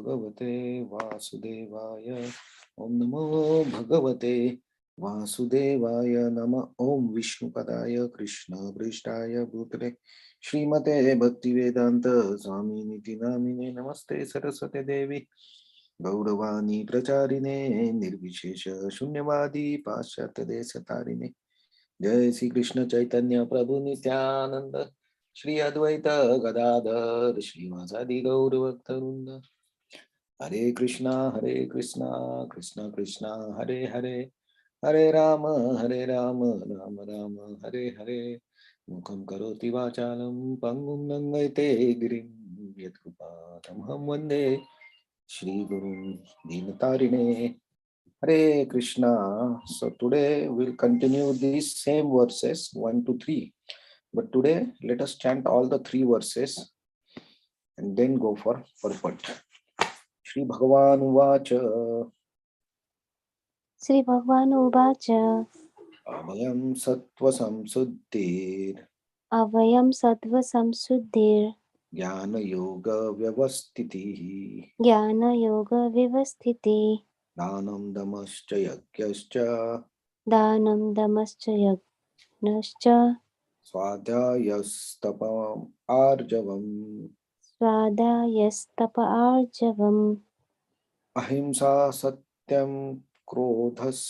Bhagavate Vasudevaya. Om Namo Bhagavate Vasudevaya Nama. Om Vishnu Padaya Krishna Prishtaya Bhutale Srimate Bhaktivedanta Swami Niti Namine. Namaste Saraswate Devi Gauravani Pracharine Nirvishesha Shunyavadi Paschat Desatarine. Jai Sri Krishna Chaitanya Prabhu Nityananda Shri Advaita Gadadhar Shri Vasadi Gaur Bhaktarunda. Hare Krishna Krishna Krishna Hare Hare Hare Rama Rama Rama Hare Hare. Mukham karoti vachalam pangum nangayate girim yatkupatam vande Shri Guru Dinatarine. Hare Krishna. So today we'll continue these same verses 1 to 3. But today let us chant all the 3 verses and then go for purport. Shri Bhagavan Uvacha Sri Bhagavan Uvacha Abhayam Sattva Samsuddhir Avayam Sattva Samsuddhir Jnana Yoga Vyavastitihi Jnana Yoga Vivasthiti Dhanam Damascha Yagyascha Dhanam Damascha Yagnascha Swadhyayastapam Arjavam Swadhyayastapa Arjavam Ahimsa Satyam Akrodhas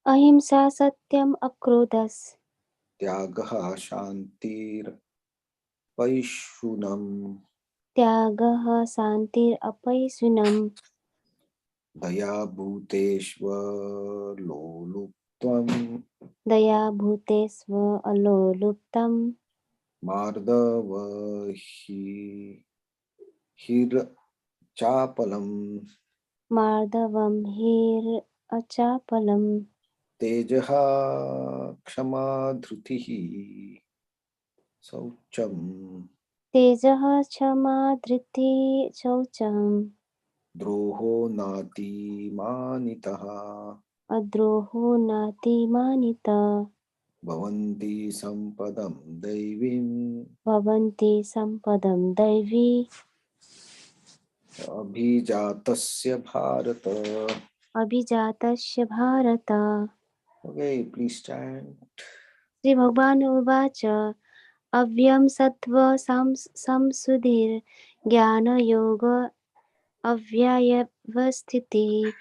Ahimsa Satyam Akrodhas Tyagaha Shantir Paishunam Tyagaha Santir Apaisunam Daya Bhuteshva Loluptvam Daya Bhutesva Aloluptam Mardavahi Hir Chapalam Mardavam Hir Achapalam Tejaha Kshama Dhrutihi Saucham Tejaha Chama Dhriti Chaucham Droho Nati Manitaha Adroho Nati Manita Bhavanti Sampadam Daivim Bhavanti Sampadam Daivi Abhijatasya Bharata. Abhijatasya Bharata. Okay, please chant. Sri Bhagavan Uvacha Avyam Sattva Samsudhir Jnana Yoga Avyayavasthiti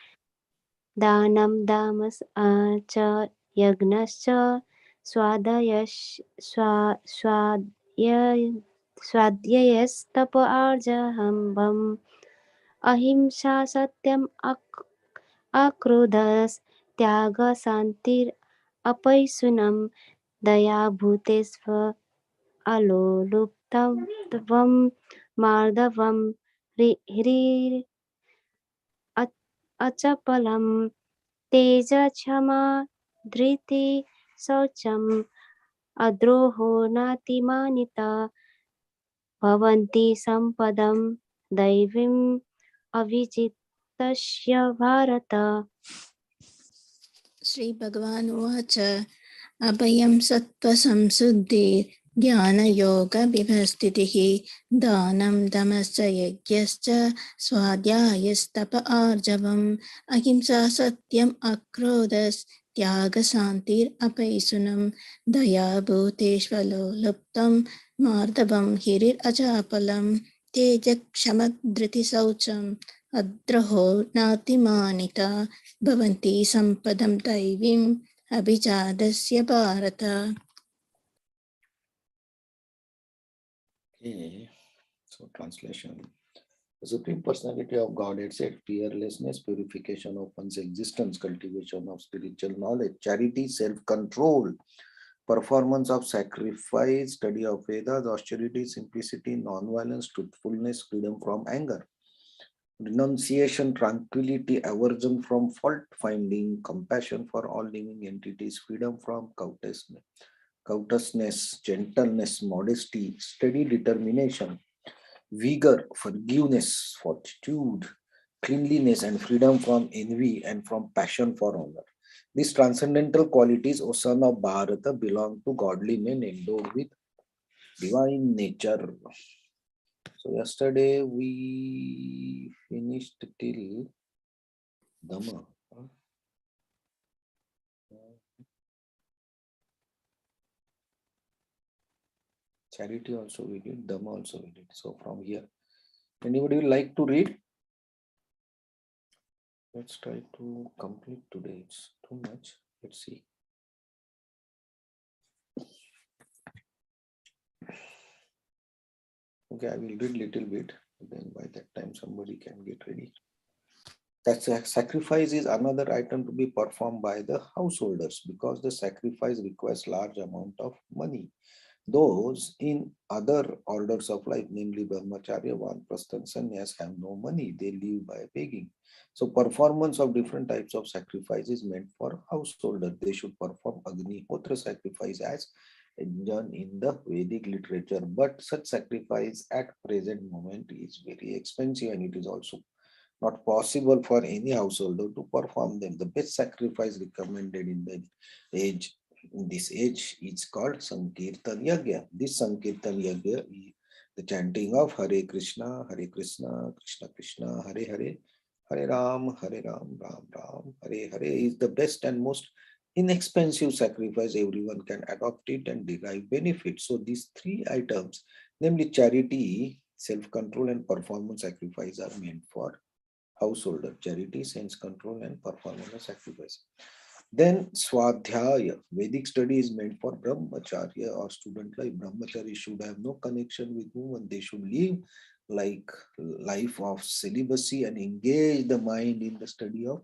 Dhanam Damas Acha Yagnascha Swadhyayastapa Arjahambam Ahimsa Satyam Akrodhas Tyaga Santir Apaisunam Daya Bhutesva Aloluptavam Mardavam Hirir Achapalam Teja Chama Dhriti Saucham Adroho Natimanita Bhavanti Sampadam Daivim Avijitasya Bharata. Sri Bhagavan Uvacha Abhayam Sattva Samsuddhi Jnana Yoga Vivastitihi Dhanam Damascha Yagyascha Swadhyayastapa Arjavam Ahimsa Satyam Akrodhas Tyaga Santir Apaisunam Daya Bhuteshvalo Luptam Mardavam Hirir Achapalam Tejak Shamak Dhriti Saucham Adraho Natimanita Bhavanti Sampadam Daivim Abhijadasya Bharata. Okay, so translation. The Supreme Personality of Godhead said fearlessness, purification of one's existence, cultivation of spiritual knowledge, charity, self-control, performance of sacrifice, study of Vedas, austerity, simplicity, non-violence, truthfulness, freedom from anger, renunciation, tranquility, aversion from fault finding, compassion for all living entities, freedom from covetousness, gentleness, modesty, steady determination, vigor, forgiveness, fortitude, cleanliness, and freedom from envy and from passion for honor. These transcendental qualities, O son of Bharata, belong to godly men endowed with divine nature. So yesterday we finished till Dhamma. Charity also we did, Dhamma also we did. So from here, anybody would like to read? Let's try to complete today. It's too much. Let's see. Okay, I will read little bit. Then by that time somebody can get ready. That sacrifice is another item to be performed by the householders because the sacrifice requires large amount of money. Those in other orders of life, namely Brahmacharya, Vanprastha, and Sannyas, have no money. They live by begging. So performance of different types of sacrifice is meant for householders. They should perform Agnihotra sacrifice as done in the Vedic literature. But such sacrifice at present moment is very expensive and it is also not possible for any householder to perform them. The best sacrifice recommended in this age is called Sankirtan Yagya. This Sankirtan Yagya is the chanting of Hare Krishna, Krishna Krishna, Hare Hare, Hare Ram, Ram Ram, Hare Hare is the best and most inexpensive sacrifice. Everyone can adopt it and derive benefit. So these three items, namely charity, self-control, and performance sacrifice, are meant for householder. Charity, sense control, and performance sacrifice. Then Swadhyaya, Vedic study is meant for Brahmacharya or student life. Brahmachari should have no connection with women. They should live like life of celibacy and engage the mind in the study of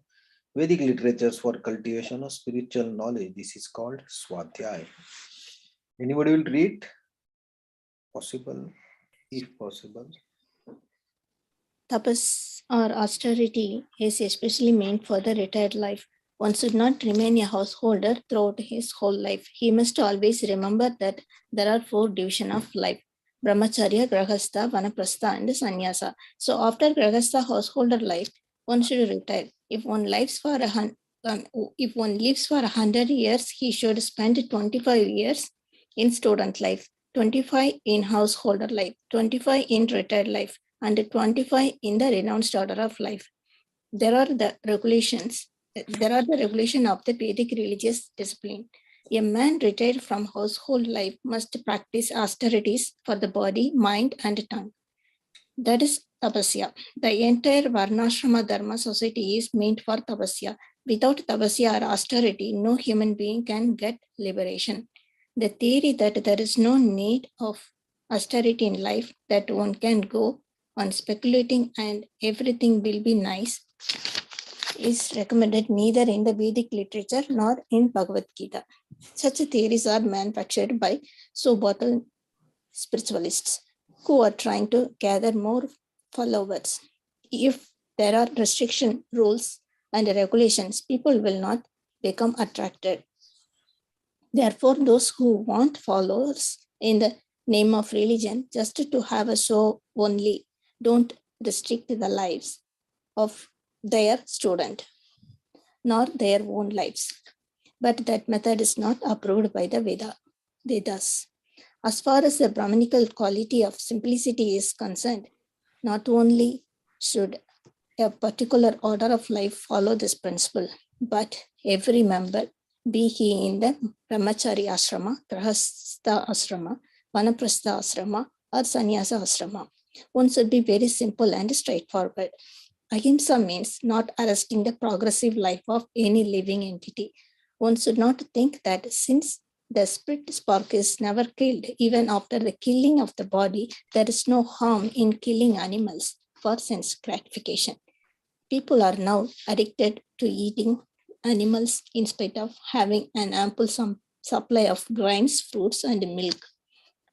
Vedic literatures for cultivation of spiritual knowledge. This is called Swadhyaya. Anybody will read? Possible, if possible. Tapas or austerity is especially meant for the retired life. One should not remain a householder throughout his whole life. He must always remember that there are 4 divisions of life: Brahmacharya, Grahastha, Vanaprastha, and Sannyasa. So after Grahastha householder life, one should retire. If one lives for 100 years, he should spend 25 years in student life, 25 in householder life, 25 in retired life, and 25 in the renounced order of life. There are the regulation of the Vedic religious discipline. A man retired from household life must practice austerities for the body, mind, and tongue. That is tapasya. The entire Varnashrama Dharma society is meant for tapasya. Without tapasya or austerity, no human being can get liberation. The theory that there is no need of austerity in life, that one can go on speculating and everything will be nice, is recommended neither in the Vedic literature nor in Bhagavad Gita. Such theories are manufactured by so-bottle spiritualists who are trying to gather more followers. If there are restriction rules and regulations, people will not become attracted. Therefore, those who want followers in the name of religion just to have a show only don't restrict the lives of their student nor their own lives. But that method is not approved by the Vedas. As far as the Brahmanical quality of simplicity is concerned, not only should a particular order of life follow this principle, but every member, be he in the Brahmachari ashrama, Grahastha ashrama, Vanaprastha ashrama, or Sannyasa ashrama, one should be very simple and straightforward. Ahimsa means not arresting the progressive life of any living entity. One should not think that since the spirit spark is never killed, even after the killing of the body, there is no harm in killing animals for sense gratification. People are now addicted to eating animals in spite of having an ample supply of grains, fruits, and milk.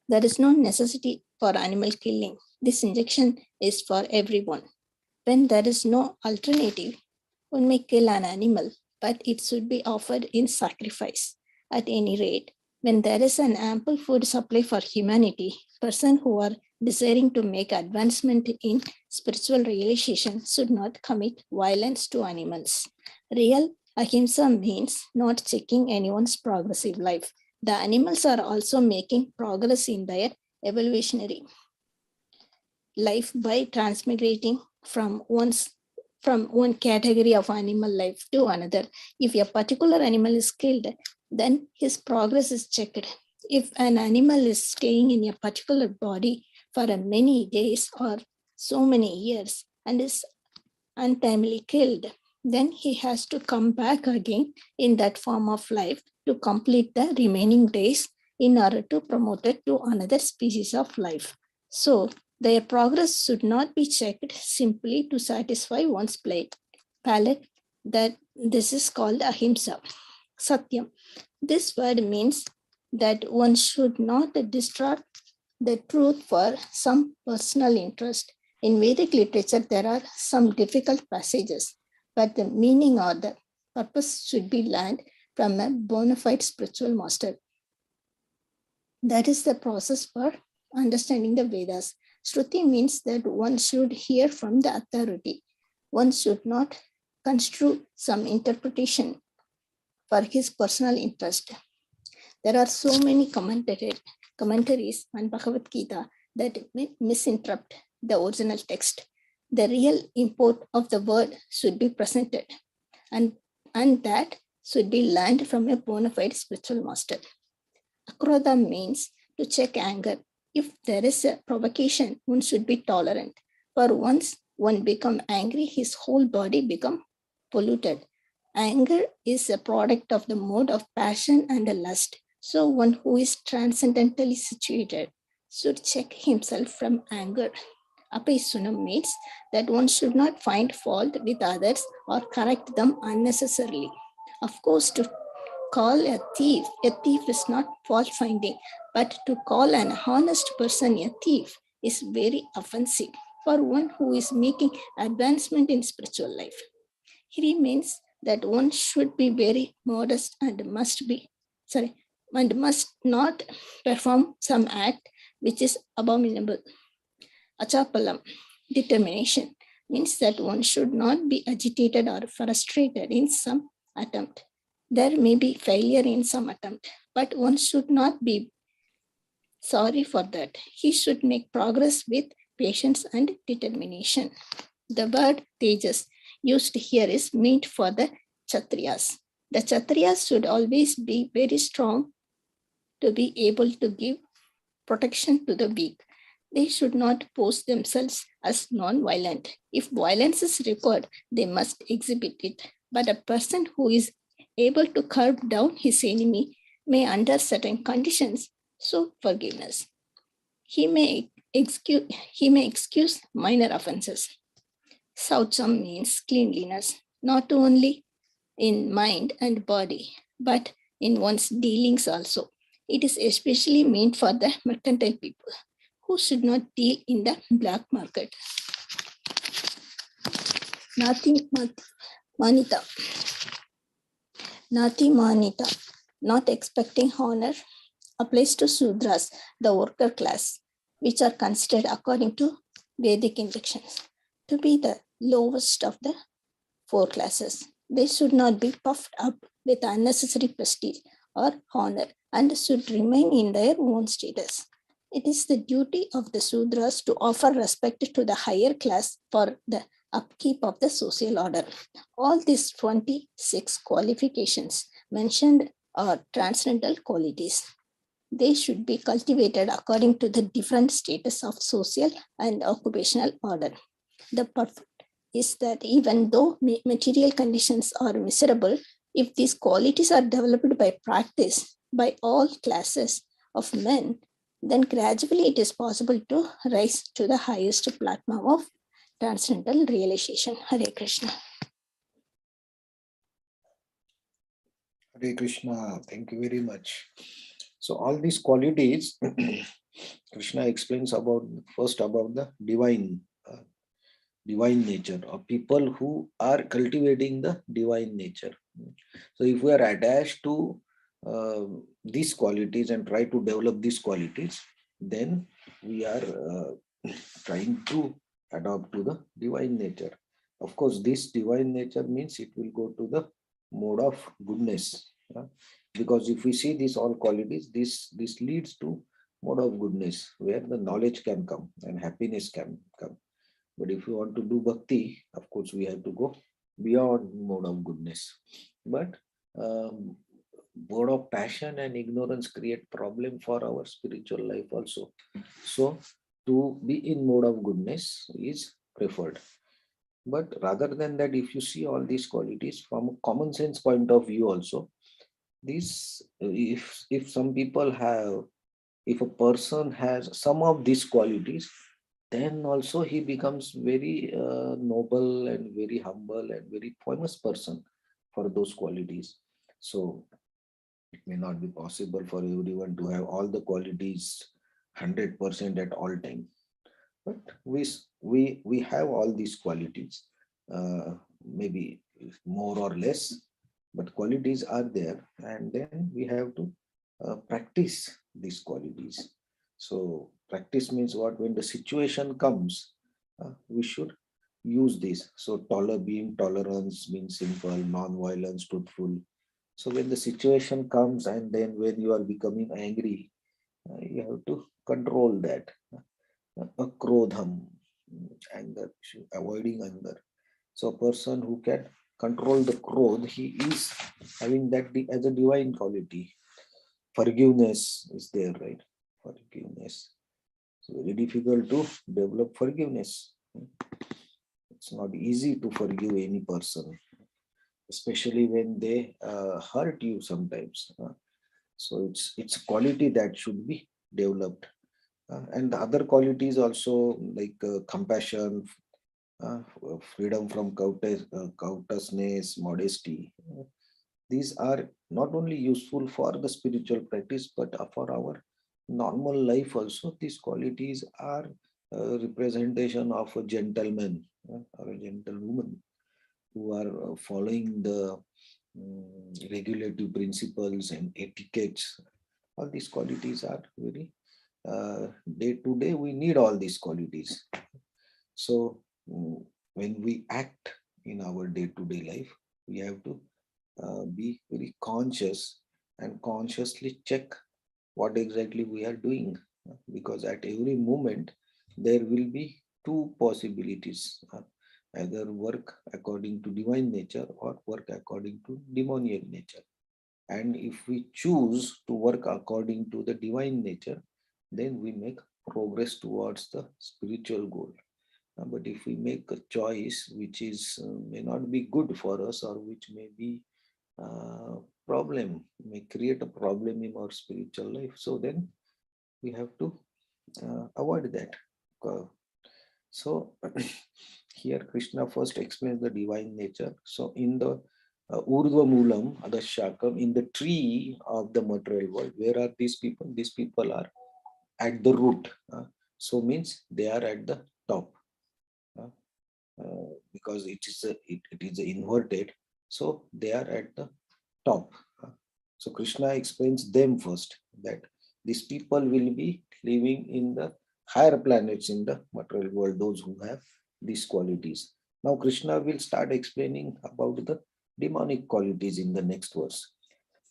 There is no necessity for animal killing. This injection is for everyone. When there is no alternative, one may kill an animal, but it should be offered in sacrifice. At any rate, when there is an ample food supply for humanity, persons who are desiring to make advancement in spiritual realization should not commit violence to animals. Real ahimsa means not checking anyone's progressive life. The animals are also making progress in their evolutionary life by transmigrating from one category of animal life to another. If a particular animal is killed, then his progress is checked. If an animal is staying in a particular body for many days or so many years and is untimely killed, then he has to come back again in that form of life to complete the remaining days in order to promote it to another species of life. So their progress should not be checked simply to satisfy one's palate. That this is called ahimsa, satyam. This word means that one should not distort the truth for some personal interest. In Vedic literature, there are some difficult passages, but the meaning or the purpose should be learned from a bona fide spiritual master. That is the process for understanding the Vedas. Shruti means that one should hear from the authority. One should not construe some interpretation for his personal interest. There are so many commentaries on Bhagavad Gita that misinterpret the original text. The real import of the word should be presented, and that should be learned from a bona fide spiritual master. Akrodha means to check anger. If there is a provocation, one should be tolerant. For once one become angry, his whole body become polluted. Anger is a product of the mode of passion and the lust. So one who is transcendentally situated should check himself from anger. Apaisunam means that one should not find fault with others or correct them unnecessarily. Of course, to call a thief is not fault finding, but to call an honest person a thief is very offensive for one who is making advancement in spiritual life. He means that one should be very modest and must not perform some act which is abominable. Achapalam, determination, means that one should not be agitated or frustrated in some attempt. There may be failure in some attempt, but one should not be sorry for that. He should make progress with patience and determination. The word tejas used here is meant for the Kshatriyas. The Kshatriyas should always be very strong to be able to give protection to the weak. They should not pose themselves as non-violent. If violence is required, they must exhibit it. But a person who is able to curb down his enemy may, under certain conditions, show forgiveness. He may excuse minor offenses. Saucham means cleanliness, not only in mind and body, but in one's dealings also. It is especially meant for the mercantile people who should not deal in the black market. Nati Manita, not expecting honor, applies to Sudras, the worker class, which are considered according to Vedic injunctions to be the lowest of the four classes. They should not be puffed up with unnecessary prestige or honor and should remain in their own status. It is the duty of the Sudras to offer respect to the higher class for the upkeep of the social order. All these 26 qualifications mentioned are transcendental qualities. They should be cultivated according to the different status of social and occupational order. The perfect is that even though material conditions are miserable, if these qualities are developed by practice by all classes of men, then gradually it is possible to rise to the highest platform of transcendental realization. Hare Krishna. Hare Krishna, thank you very much. So all these qualities, Krishna explains first about the divine nature of people who are cultivating the divine nature. So if we are attached to these qualities and try to develop these qualities, then we are trying to adopt to the divine nature. Of course, this divine nature means it will go to the mode of goodness. Because if we see these all qualities, this leads to mode of goodness, where the knowledge can come and happiness can come. But if you want to do bhakti, of course, we have to go beyond mode of goodness. But um, mode of passion and ignorance create problem for our spiritual life also. So to be in mode of goodness is preferred. But rather than that, if you see all these qualities from a common sense point of view also, these if some people have, if a person has some of these qualities, then also he becomes very noble and very humble and very famous person for those qualities. So it may not be possible for everyone to have all the qualities 100% at all time, but we have all these qualities, maybe more or less, but qualities are there, and then we have to practice these qualities. So practice means what? When the situation comes, we should use this. So being tolerance means simple, non-violence, truthful. So when the situation comes and then when you are becoming angry, you have to control that. Krodham, anger, avoiding anger. So a person who can control the krodh, he is having that as a divine quality. Forgiveness is there, right? Forgiveness. It's very difficult to develop forgiveness. It's not easy to forgive any person, especially when they hurt you sometimes. So it's quality that should be developed. And the other qualities also, like compassion, freedom from covetousness, modesty. These are not only useful for the spiritual practice, but for our normal life also. These qualities are representation of a gentleman or a gentlewoman who are following the regulative principles and etiquettes. All these qualities are very day to day. We need all these qualities. So when we act in our day to day life, we have to be very conscious and consciously check what exactly we are doing, because at every moment there will be two possibilities, either work according to divine nature or work according to demoniac nature. And if we choose to work according to the divine nature, then we make progress towards the spiritual goal. But if we make a choice which is may not be good for us, or which may be uh, problem, may create a problem in our spiritual life, so then we have to avoid that. So here Krishna first explains the divine nature. So in the Urdhva Moolam, the Shakam, in the tree of the material world, where are these people? These people are at the root. So means they are at the top. Because it is inverted, so they are at the top. So Krishna explains them first, that these people will be living in the higher planets in the material world, those who have these qualities. Now Krishna will start explaining about the demonic qualities in the next verse.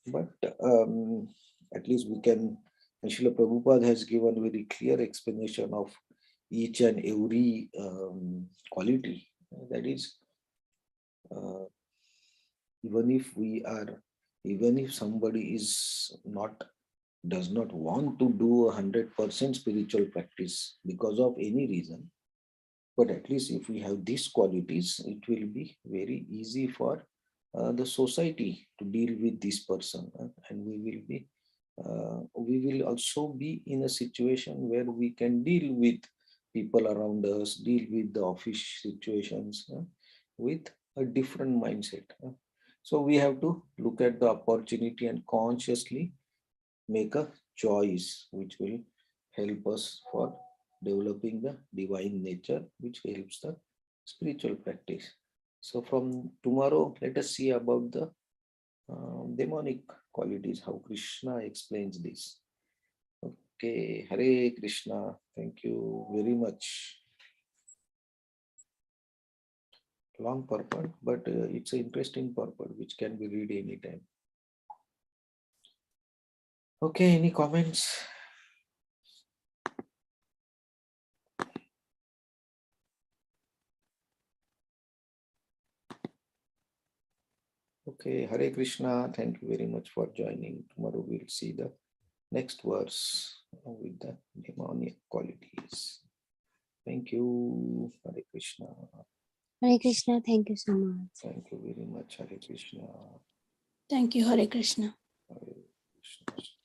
But at least we can, and Srila Prabhupada has given very clear explanation of each and every quality. That is, uh, even if we are, even if somebody is not, does not want to do 100% spiritual practice because of any reason, but at least if we have these qualities, it will be very easy for the society to deal with this person, and we will also be in a situation where we can deal with people around us, deal with the office situations with a different mindset. So we have to look at the opportunity and consciously make a choice which will help us for developing the divine nature, which helps the spiritual practice. So from tomorrow, let us see about the demonic qualities, how Krishna explains this. Okay, Hare Krishna. Thank you very much. Long purport, but it's an interesting purport which can be read anytime. Okay, any comments? Okay, Hare Krishna. Thank you very much for joining. Tomorrow we'll see the next verse with the demonic qualities. Thank you, Hare Krishna. Hare Krishna. Thank you so much. Thank you very much, Hare Krishna. Thank you, Hare Krishna. Hare Krishna.